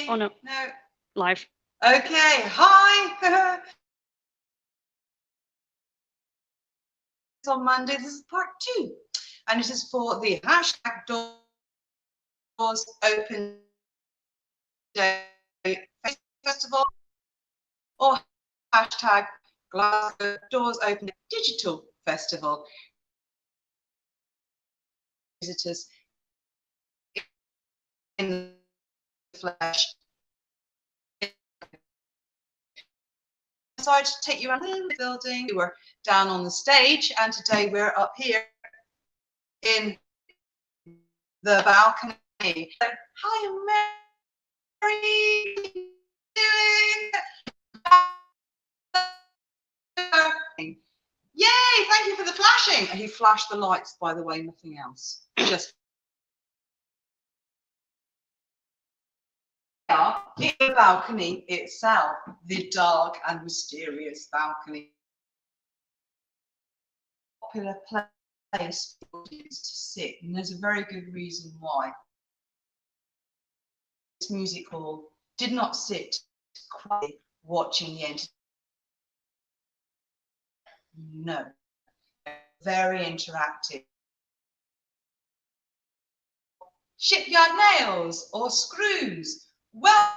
Oh no. No. Live. Okay. Hi. On Monday, this is part 2, and it is for the hashtag Doors Open Day Festival or hashtag Glasgow Doors Open Digital Festival. Visitors in the flesh. I decided to take you around the building. We were down on the stage, and today we're up here in the balcony. So, hi, Mary. Doing? Yay! Thank you for the flashing. He flashed the lights, by the way, nothing else. Just in the balcony itself, the dark and mysterious balcony. Popular place for audience to sit, and there's a very good reason why. This music hall did not sit quietly watching the entertainment. No, very interactive. Shipyard nails or screws. Well,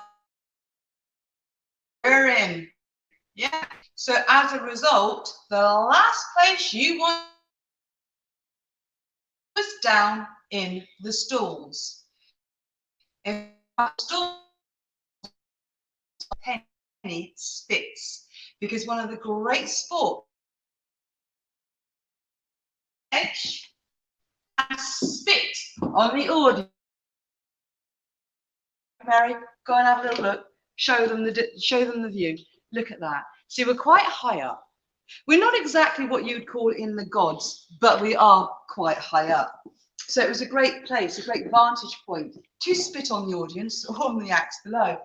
we're in. Yeah. So as a result, the last place you want was down in the stalls. In stalls, penny spits, because one of the great sports and spit on the audience. Mary, go and have a little look. Show them the view. Look at that. See, we're quite high up. We're not exactly what you'd call in the gods, but we are quite high up. So it was a great place, a great vantage point to spit on the audience or on the acts below.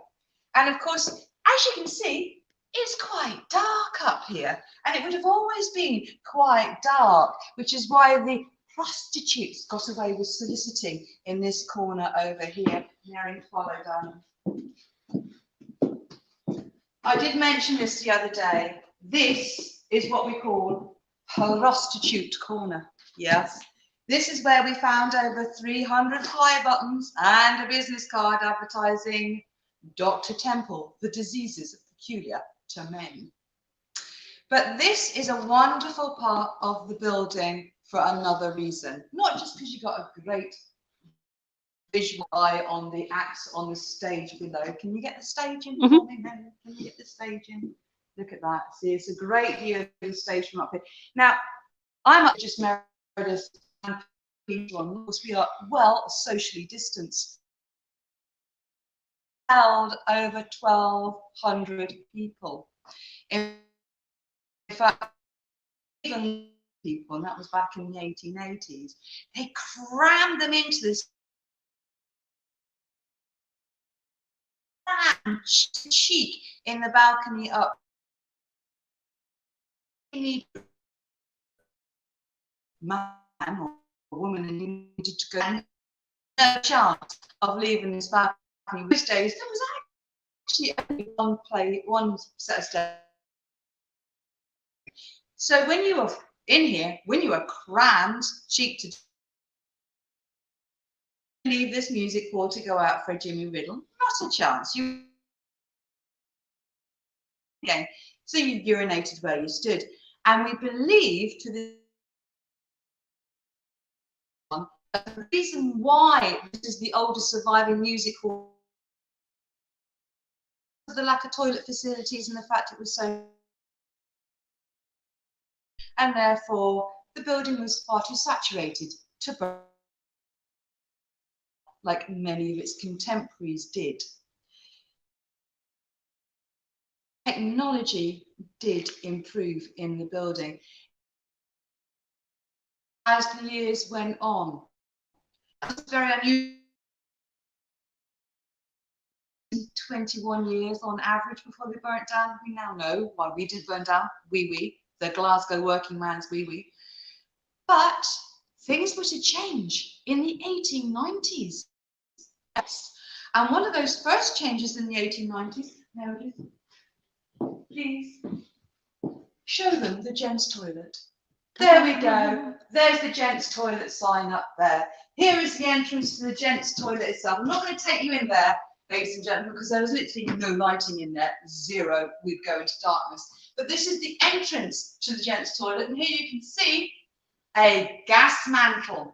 And of course, as you can see, it's quite dark up here, and it would have always been quite dark, which is why the prostitutes got away with soliciting in this corner over here. Mary, follow down. I did mention this the other day. This is what we call prostitute corner. Yes. This is where we found over 300 flyer buttons and a business card advertising Dr. Temple, the diseases peculiar to men. But this is a wonderful part of the building for another reason, not just because you've got a great visual eye on the acts on the stage below. Can you get the stage in for me, Mary? Can you get the stage in? Look at that. See, it's a great view of the stage from up here. Now, I'm up just Meredith and people on. Of course, we are well socially distanced. Held over 1,200 people. In fact, even people, and that was back in the 1880s, they crammed them into this cheek in the balcony up. Man or woman needed to go. No chance of leaving this balcony. These days, there was actually only one set of stairs. So when you were in here, when you were crammed cheek to leave this music hall to go out for a Jimmy Riddle, not a chance. You again, so you urinated where you stood, and we believe to the reason why this is the oldest surviving music hall, the lack of toilet facilities and the fact it was so, and therefore the building was far too saturated to burn, like many of its contemporaries did. Technology did improve in the building as the years went on. It was very unusual. 21 years on average before they burnt down. We now know why we did burn down. The Glasgow working man's wee. But things were to change in the 1890s. Yes. And one of those first changes in the 1890s, Meredith, please show them the gents' toilet. There we go. There's the gents' toilet sign up there. Here is the entrance to the gents' toilet itself. I'm not going to take you in there, ladies and gentlemen, because there was literally no lighting in there. Zero. We'd go into darkness. But this is the entrance to the gents' toilet, and here you can see a gas mantle.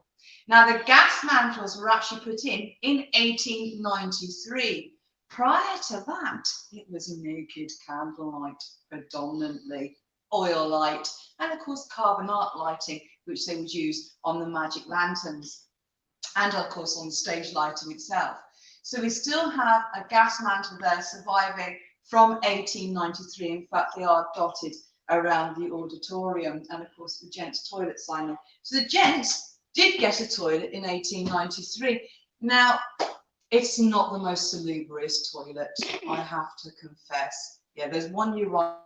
Now, the gas mantles were actually put in 1893. Prior to that, it was a naked candlelight, predominantly oil light, and of course carbon arc lighting, which they would use on the magic lanterns, and of course on the stage lighting itself. So we still have a gas mantle there surviving from 1893. In fact, they are dotted around the auditorium, and of course the gents' toilet sign. So the gents did get a toilet in 1893. Now, it's not the most salubrious toilet, I have to confess. Yeah, there's one urinal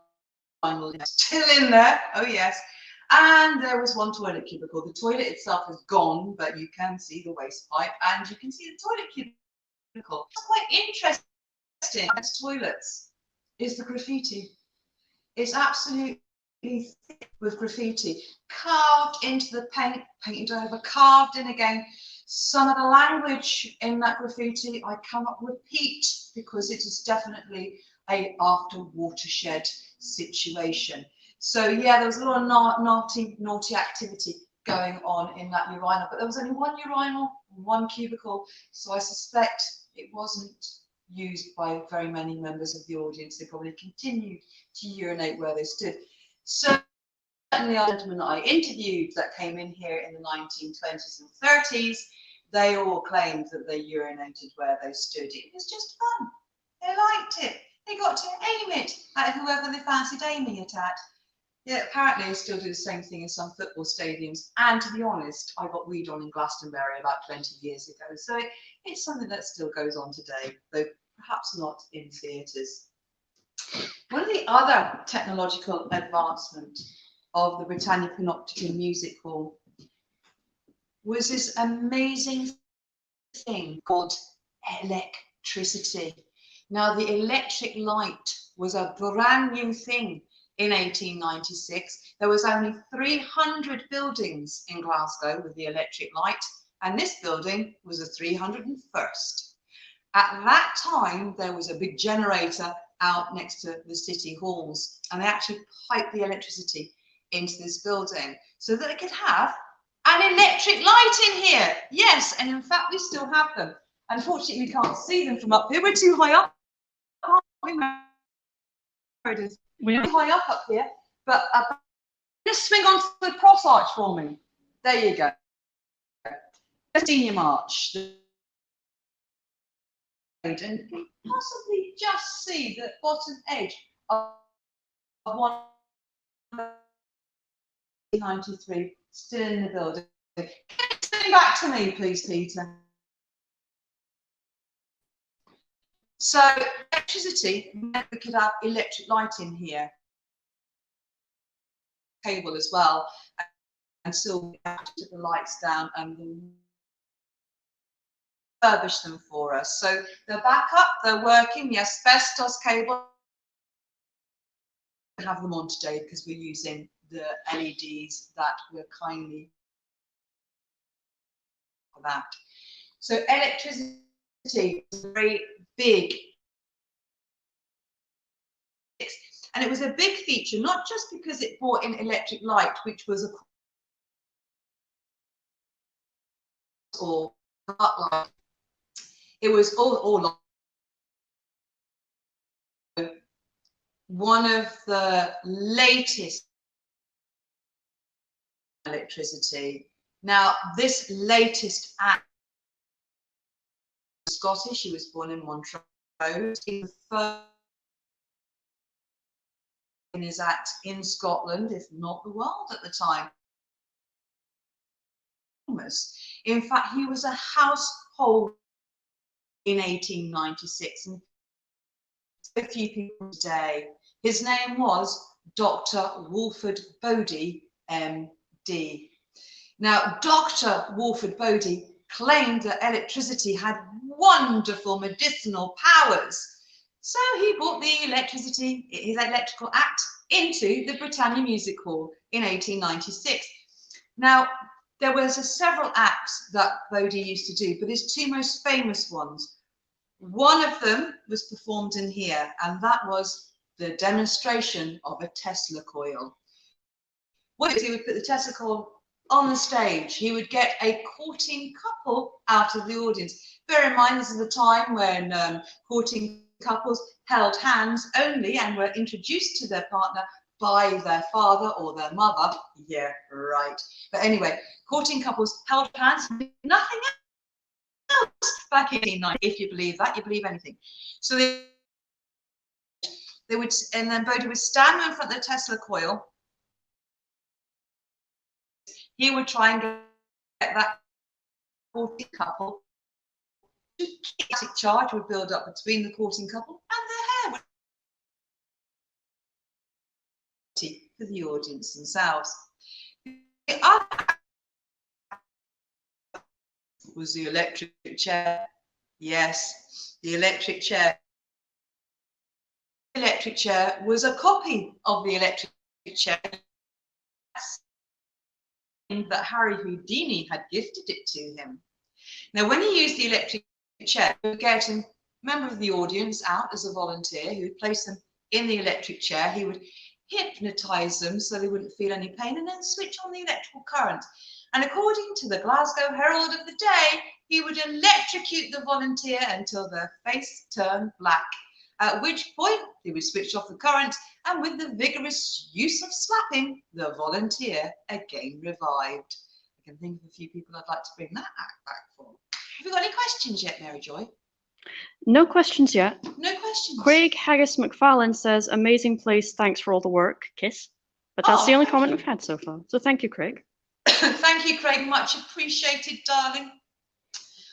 still in there, oh yes, and there was one toilet cubicle. The toilet itself is gone, but you can see the waste pipe and you can see the toilet cubicle. What's quite interesting about toilets is the graffiti. It's absolutely thick with graffiti, carved into the paint, painted over, carved in again. Some of the language in that graffiti I cannot repeat because it is definitely a after watershed situation. So yeah, there was a lot of naughty activity going on in that urinal, but there was only one urinal, one cubicle, so I suspect it wasn't used by very many members of the audience. They probably continued to urinate where they stood. So certainly the gentlemen that I interviewed that came in here in the 1920s and 30s, they all claimed that they urinated where they stood. It was just fun. They liked it. They got to aim it at whoever they fancied aiming it at. Yeah, apparently they still do the same thing in some football stadiums. And to be honest, I got weed on in Glastonbury about 20 years ago. So it's something that still goes on today, though perhaps not in theatres. One of the other technological advancements of the Britannia Panopticon Music Hall was this amazing thing called electricity. Now, the electric light was a brand new thing in 1896. There was only 300 buildings in Glasgow with the electric light, and this building was the 301st. At that time, there was a big generator out next to the city halls, and they actually piped the electricity into this building so that they could have an electric light in here. Yes, and in fact, we still have them. Unfortunately, we can't see them from up here. We're too high up. We're high up here, but just swing onto the cross arch for me. There you go. Senior March. And you can possibly just see the bottom edge of 193 still in the building. Come back to me, please, Peter. So electricity meant we could have electric light in here, cable as well, and still took the lights down and refurbish them for us. So they're back up, they're working. The asbestos cable, we have them on today because we're using the LEDs that were kindly for that. So electricity is very big, and it was a big feature not just because it brought in electric light, which was a or light. It was all one of the latest electricity. Now, this latest act, Scottish, he was born in Montrose. He was the first in his act in Scotland, if not the world at the time. In fact, he was a household in 1896, and a few people today. His name was Dr. Walford Bodie, MD. Now, Dr. Walford Bodie claimed that electricity had wonderful medicinal powers. So he brought the his electrical act into the Britannia Music Hall in 1896. Now, there was several acts that Bodie used to do, but his two most famous ones. One of them was performed in here, and that was the demonstration of a Tesla coil. What he would put the Tesla coil on the stage. He would get a courting couple out of the audience. Bear in mind, this is the time when courting couples held hands only and were introduced to their partner by their father or their mother. Yeah, right. But anyway, courting couples held hands, nothing else back in 1890. If you believe that, you believe anything. So they would, and then Bodie would stand in front of the Tesla coil. He would try and get that courting couple to kinetic charge would build up between the courting couple and their hair would for the audience themselves. The other was the electric chair. Yes, the electric chair. The electric chair was a copy of the electric chair that Harry Houdini had gifted it to him. Now, when he used the electric chair, he would get a member of the audience out as a volunteer who would place them in the electric chair. He would hypnotize them so they wouldn't feel any pain and then switch on the electrical current. And according to the Glasgow Herald of the day, he would electrocute the volunteer until their face turned black, at which point they would switch off the current, and with the vigorous use of slapping, the volunteer again revived. I can think of a few people I'd like to bring that act back for. Have you got any questions yet, Mary Joy? No questions yet. No questions. Craig Harris McFarlane says, amazing place, thanks for all the work, kiss. But that's the only comment we've had so far. So thank you, Craig. Thank you, Craig, much appreciated, darling.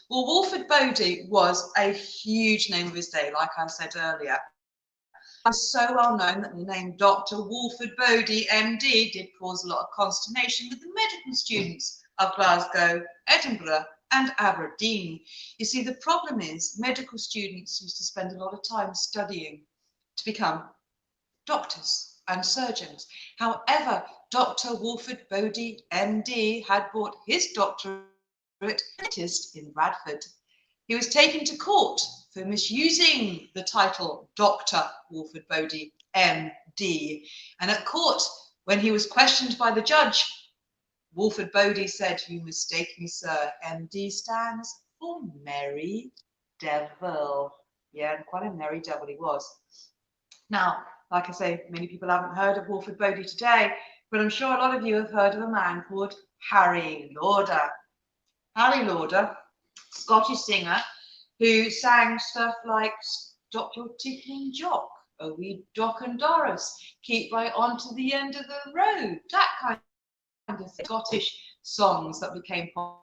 Well, Walford Bodie was a huge name of his day, like I said earlier. It was so well known that the name Dr. Walford Bodie, MD, did cause a lot of consternation with the medical students of Glasgow, Edinburgh, and Aberdeen. You see, the problem is medical students used to spend a lot of time studying to become doctors and surgeons. However, Dr. Walford Bodie, MD, had bought his doctorate in Bradford. He was taken to court for misusing the title Dr. Walford Bodie, MD. And at court, when he was questioned by the judge, Walford Bodie said, "You mistake me, sir. MD stands for Merry Devil." Yeah, and quite a merry devil he was. Now, like I say, many people haven't heard of Walford Bodie today, but I'm sure a lot of you have heard of a man called Harry Lauder. Harry Lauder, Scottish singer, who sang stuff like "Stop Your Tickling Jock," "Oh Wee Doc and Doris," "Keep Right On to the End of the Road," that kind of Scottish songs that became popular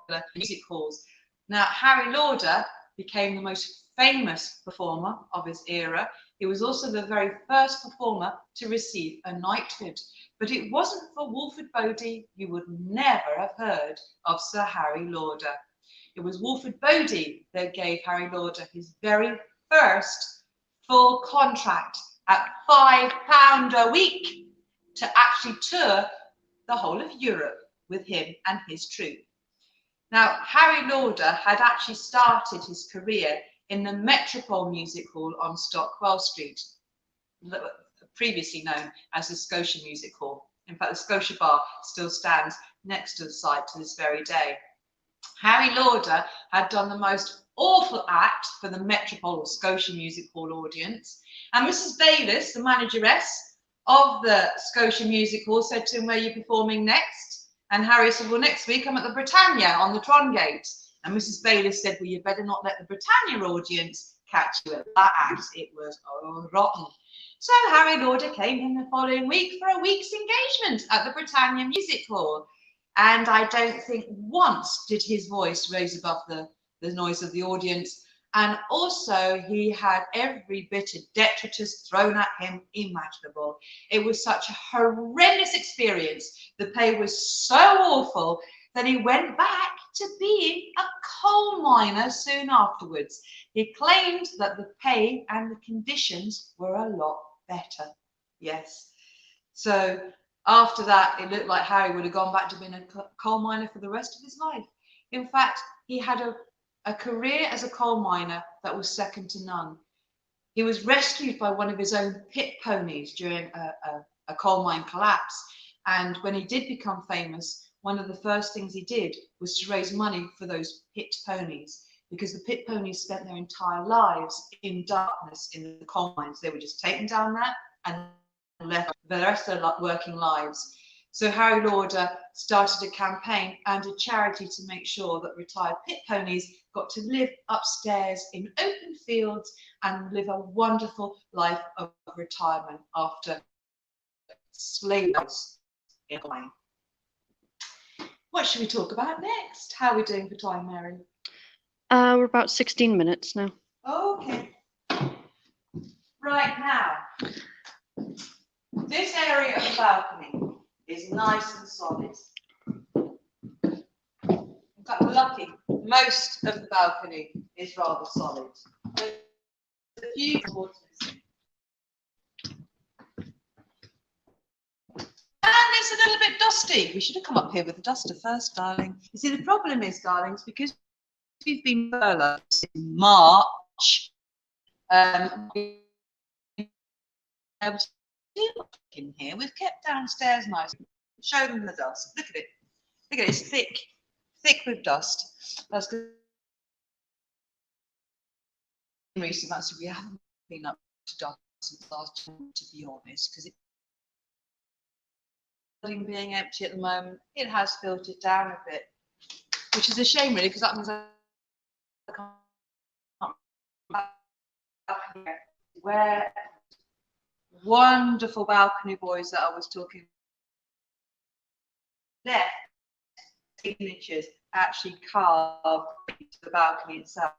in music halls. Now, Harry Lauder became the most famous performer of his era. He was also the very first performer to receive a knighthood. But it wasn't for Walford Bodie, you would never have heard of Sir Harry Lauder. It was Walford Bodie that gave Harry Lauder his very first full contract at £5 a week to actually tour the whole of Europe with him and his troupe. Now, Harry Lauder had actually started his career in the Metropole Music Hall on Stockwell Street, previously known as the Scotia Music Hall. In fact, the Scotia Bar still stands next to the site to this very day. Harry Lauder had done the most awful act for the Metropole Scotia Music Hall audience, and Mrs. Bayliss, the manageress of the Scotia Music Hall, said to him, "Where are you performing next?" And Harry said, "Well, next week I'm at the Britannia on the Trongate." And Mrs. Bayliss said, "Well, you better not let the Britannia audience catch you at that act. It was rotten." So Harry Lauder came in the following week for a week's engagement at the Britannia Music Hall. And I don't think once did his voice raise above the noise of the audience. And also he had every bit of detritus thrown at him imaginable. It was such a horrendous experience. The pay was so awful that he went back to being a coal miner soon afterwards. He claimed that the pay and the conditions were a lot better. Yes. So after that, it looked like Harry would have gone back to being a coal miner for the rest of his life. In fact, he had a career as a coal miner that was second to none. He was rescued by one of his own pit ponies during a coal mine collapse. And when he did become famous, one of the first things he did was to raise money for those pit ponies, because the pit ponies spent their entire lives in darkness in the coal mines. They were just taken down there and left the rest of their working lives. So Harry Lauder started a campaign and a charity to make sure that retired pit ponies got to live upstairs in open fields and live a wonderful life of retirement after slavery in a mine. What should we talk about next? How are we doing for time, Mary? We're about 16 minutes now. Okay. Right now, this area of the balcony is nice and solid. In fact, we're lucky. Most of the balcony is rather solid. There's a few boards missing. And it's a little bit dusty. We should have come up here with the duster first, darling. You see, the problem is, darlings, because we've been furloughed in March, we in here. We've kept downstairs nice. Show them the dust. Look at it. Look at it. It's thick with dust. That's good. In recent months, we haven't been up to dust since last year, to be honest, because being empty at the moment, it has filtered down a bit, which is a shame, really, because that means I can't where wonderful balcony boys that I was talking about, their signatures actually carved into the balcony itself,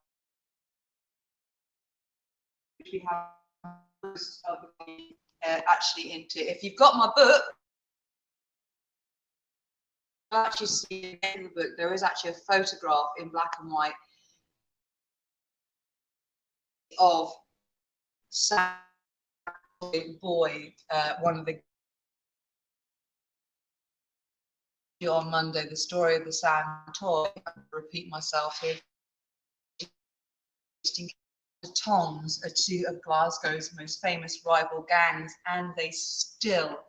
which we have most of actually into. If you've got my book, you'll actually see in the book there is actually a photograph in black and white of Sam Boyd, one of the on Monday, the story of the sand toy. I'm going to repeat myself here. The Toms are two of Glasgow's most famous rival gangs, and they still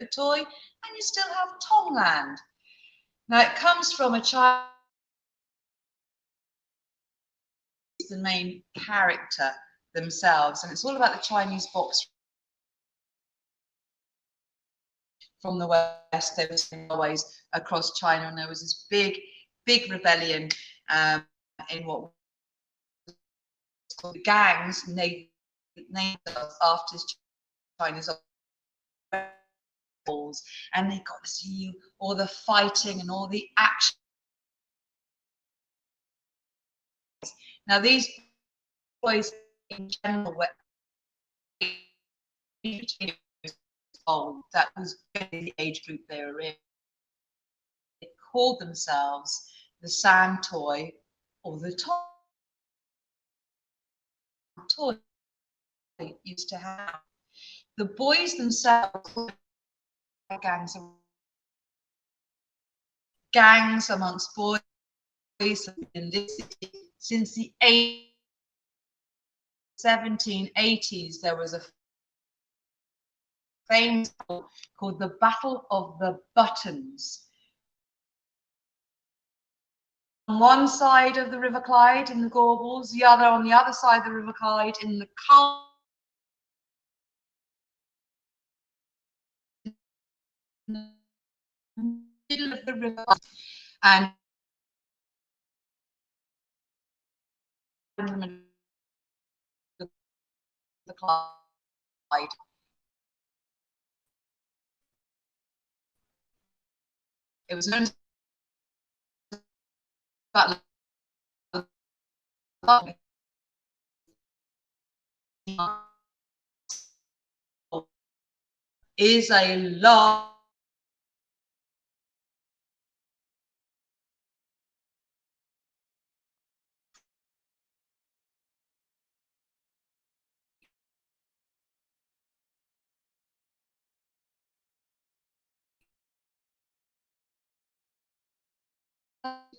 a toy, and you still have Tomland. Now it comes from a child, the main character themselves, and it's all about the Chinese box from the west. They were sending railways across China, and there was this big rebellion in what was called the gangs, named after China's balls, and they got to see all the fighting and all the action. Now these boys in general were old. That was the age group they were in. They called themselves the sand toy or the toy they used to have. The boys themselves were gangs amongst boys in this city. Since the 1780s, there was a famous battle called the Battle of the Buttons. On one side of the River Clyde in the Gorbals, the other on the other side of the River Clyde in the middle of the river, and the Clyde. It was known as Battle of the is a large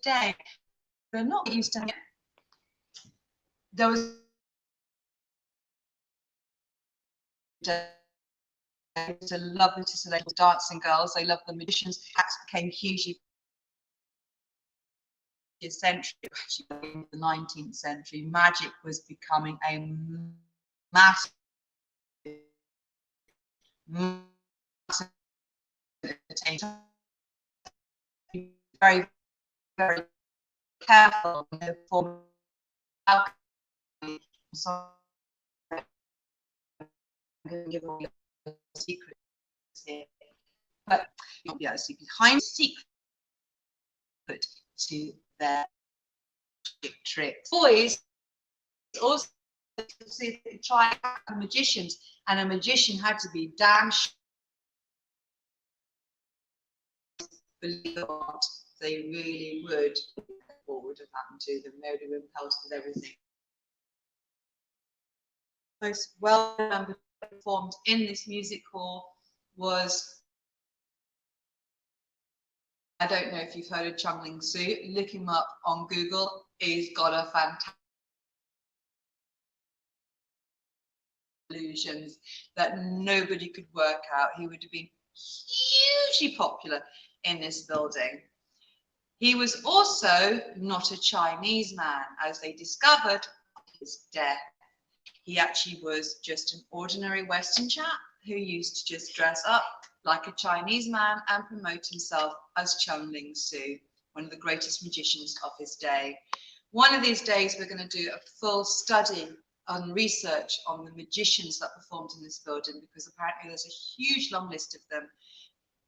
today. They're not used to it. There was a lovely to dancing girls. They loved the magicians. Acts became hugely century, actually in the 19th century. Magic was becoming a massive very, very careful in the form of alchemy. So I'm going to give all you secrets here. But you'll be able to see behind the secret to their tricks. Boys also see try magicians, and a magician had to be damn sure, believe it or not, they really would. What would have happened to them? They would have been pelted with everything. Most well performed in this music hall was, I don't know if you've heard of Chung Ling Soo, look him up on Google. He's got a fantastic illusions that nobody could work out. He would have been hugely popular in this building. He was also not a Chinese man, as they discovered on his death. He actually was just an ordinary Western chap who used to just dress up like a Chinese man and promote himself as Chung Ling Soo, one of the greatest magicians of his day. One of these days, we're going to do a full study on research on the magicians that performed in this building, because apparently there's a huge long list of them,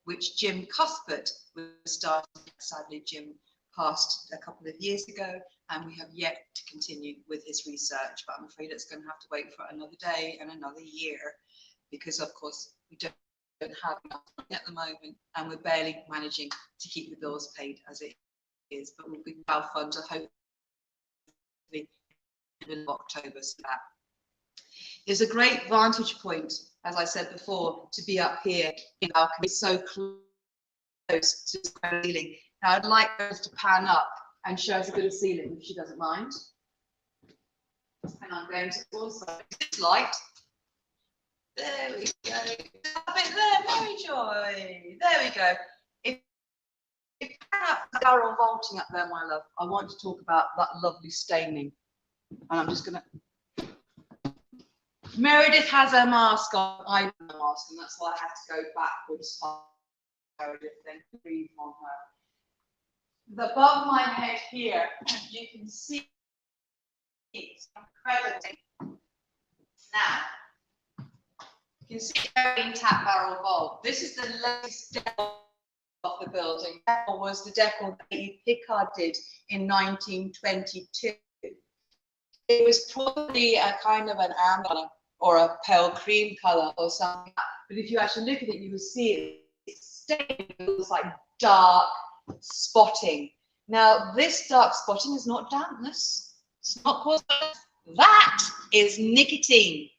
which Jim Cuthbert was starting. Sadly, Jim passed a couple of years ago, and we have yet to continue with his research, but I'm afraid it's going to have to wait for another day and another year, because of course we don't have enough money at the moment, and we're barely managing to keep the bills paid as it is, but we'll be crowdfund to hopefully in October. So that is a great vantage point, as I said before, to be up here in our balcony, so close to the ceiling. Now I'd like us to pan up and show us a bit of ceiling, if she doesn't mind. And I'm going to also this light. There we go. A bit there, Mary Joy. There we go. If you pan up the barrel vaulting up there, my love, I want to talk about that lovely staining. And I'm just going to. Meredith has her mask on. I have a mask, and that's why I had to go backwards. Meredith, then breathe on her. Above my head here, you can see it's incredible. Now, you can see a tap barrel vault. This is the latest decor of the building. That was the decor that Pickard did in 1922. It was probably a kind of an amber or a pale cream color or something. But if you actually look at it, you will see it's stained. It looks like dark spotting. Now, this dark spotting is not dampness. It's not caused by that is nicotine.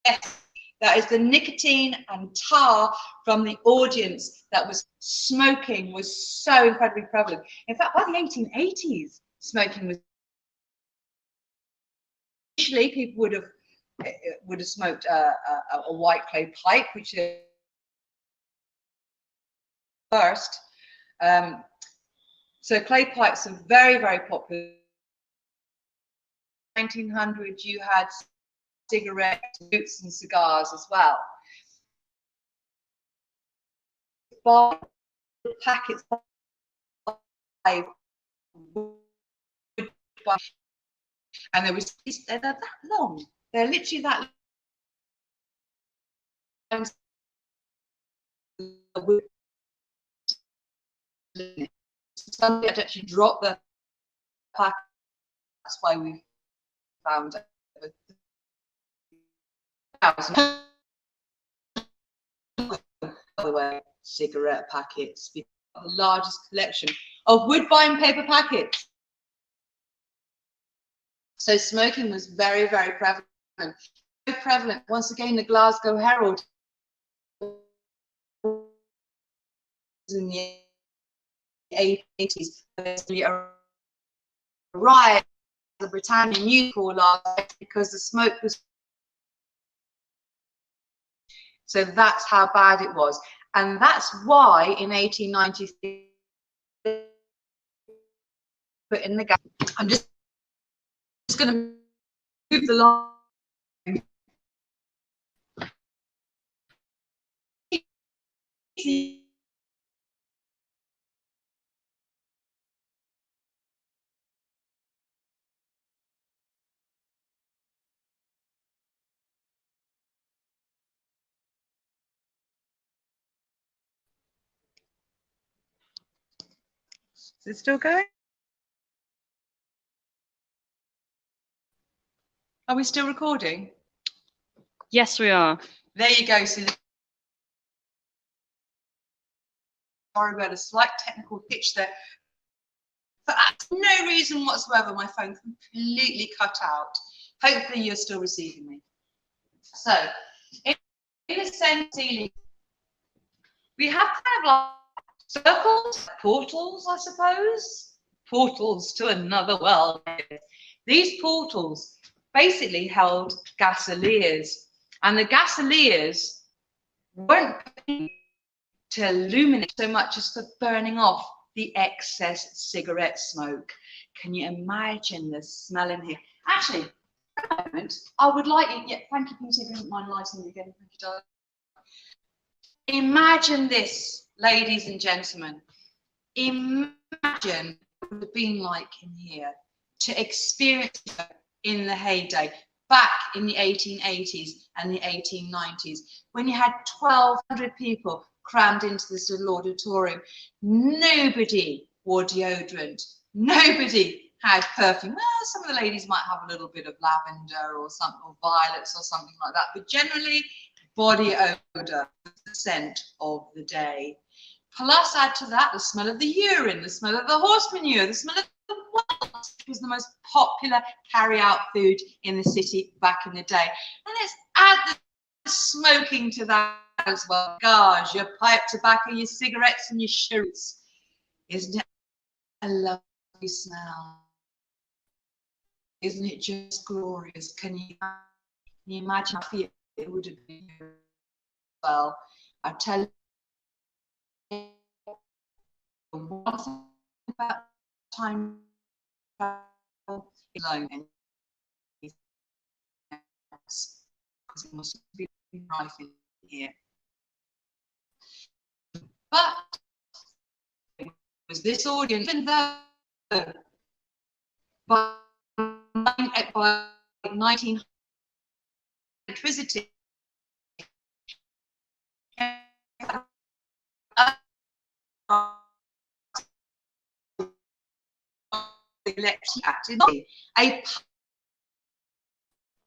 Yes, that is the nicotine and tar from the audience that was smoking was so incredibly prevalent. In fact, by the 1880s, smoking was initially people would have smoked a white clay pipe, which is first. So clay pipes are very, very popular. In 1900, you had cigarettes, boots, and cigars as well. Buy packets of and there was they're that long. They're literally that long. Somebody had actually dropped the pack. That's why we found it. By the way, cigarette packets. The largest collection of woodbine paper packets. So smoking was very, very prevalent. Very prevalent. Once again, the Glasgow Herald in the 80s, arrived the Britannia News because the smoke was. So that's how bad it was, and that's why in 1893 put in the gap. I'm just going to move the line. Is it still going? Are we still recording? Yes, we are. There you go. So sorry about a slight technical hitch there. For no reason whatsoever, my phone completely cut out. Hopefully you're still receiving me. So, in a sense, we have kind of like circles, portals, I suppose. Portals to another world. These portals basically held gasoliers, and the gasoliers weren't to illuminate so much as for burning off the excess cigarette smoke. Can you imagine the smell in here? Actually, for a moment, I would like you, yeah, thank you, Peter, if you don't mind lighting again. Thank you, darling. Imagine this, ladies and gentlemen. Imagine what it would have been like in here to experience it in the heyday, back in the 1880s and the 1890s, when you had 1,200 people crammed into this little auditorium. Nobody wore deodorant. Nobody had perfume. Well, some of the ladies might have a little bit of lavender or something, or violets or something like that, but generally body odor, the scent of the day. Plus, add to that the smell of the urine, the smell of the horse manure, the smell of the wells, which was the most popular carry-out food in the city back in the day. And let's add the smoking to that as well. Gosh, your pipe tobacco, your cigarettes, and your cheroots. Isn't it a lovely smell? Isn't it just glorious? Can you imagine how it would have been? Well, I tell you one thing about time travel alone, because it must be right in here. But it was this audience, even though by 1900 electricity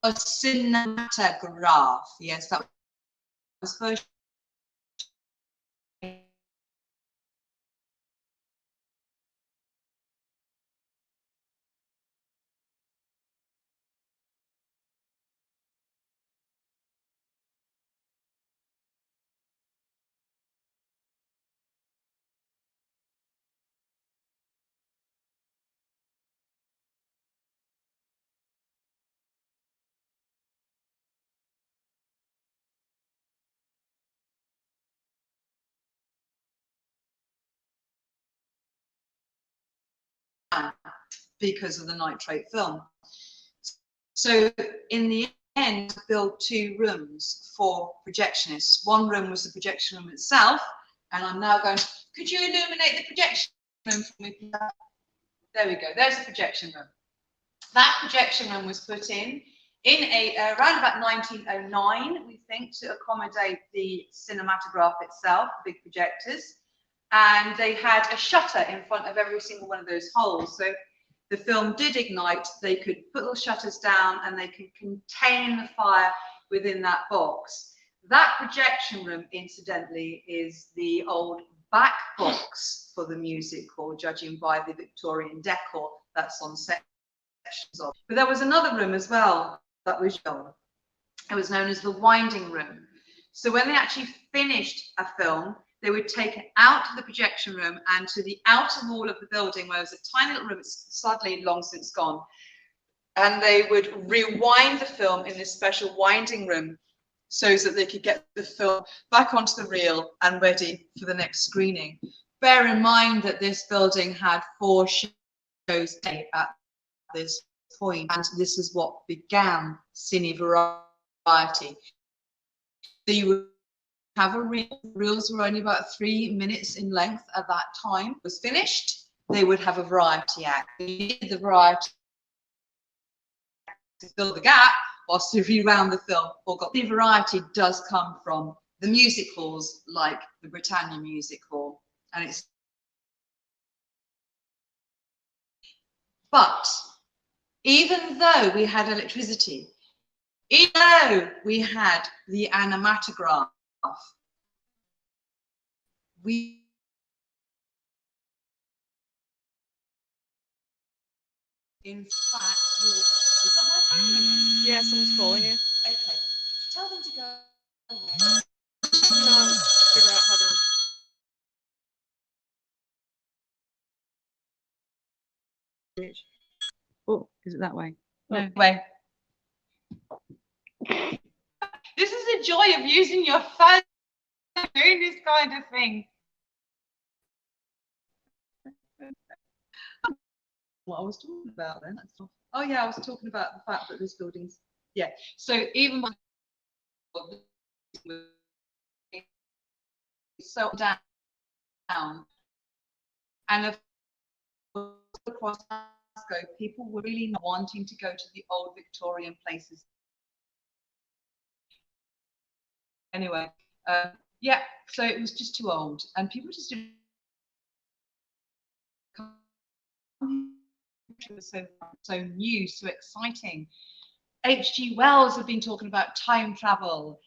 a cinematograph. Yes, that was first. Because of the nitrate film. So in the end, I built 2 rooms for projectionists. One room was the projection room itself, and I'm now going, could you illuminate the projection room for me? There we go, there's the projection room. That projection room was put in around about 1909, we think, to accommodate the cinematograph itself, big projectors. And they had a shutter in front of every single one of those holes. So the film did ignite, they could put the shutters down and they could contain the fire within that box. That projection room, incidentally, is the old back box for the music hall, judging by the Victorian decor that's on sections of. But there was another room as well that was shown. It was known as the winding room. So when they actually finished a film, they would take it out of the projection room and to the outer wall of the building, where there was a tiny little room, it's sadly long since gone, and they would rewind the film in this special winding room so that they could get the film back onto the reel and ready for the next screening. Bear in mind that this building had 4 shows a day at this point, and this is what began Cine Variety. So you would have a reel. Reels were only about 3 minutes in length at that time. It was finished, they would have a variety act. The variety to fill the gap whilst they rewound the film or got the variety does come from the music halls like the Britannia Music Hall, and it's but even though we had electricity, even though we had the animatograph, we in fact is that my phone ringing? Yeah, someone's calling you. Okay, tell them to go away. Can't figure out how to. Oh, is it that way? No. Way. This is the joy of using your phone, doing this kind of thing. What I was talking about then? Oh yeah, I was talking about the fact that this building's So even when so down, and of course across Glasgow, people were really not wanting to go to the old Victorian places. Anyway, yeah, so it was just too old, and people just didn't. It was so new, so exciting. H.G. Wells had been talking about time travel.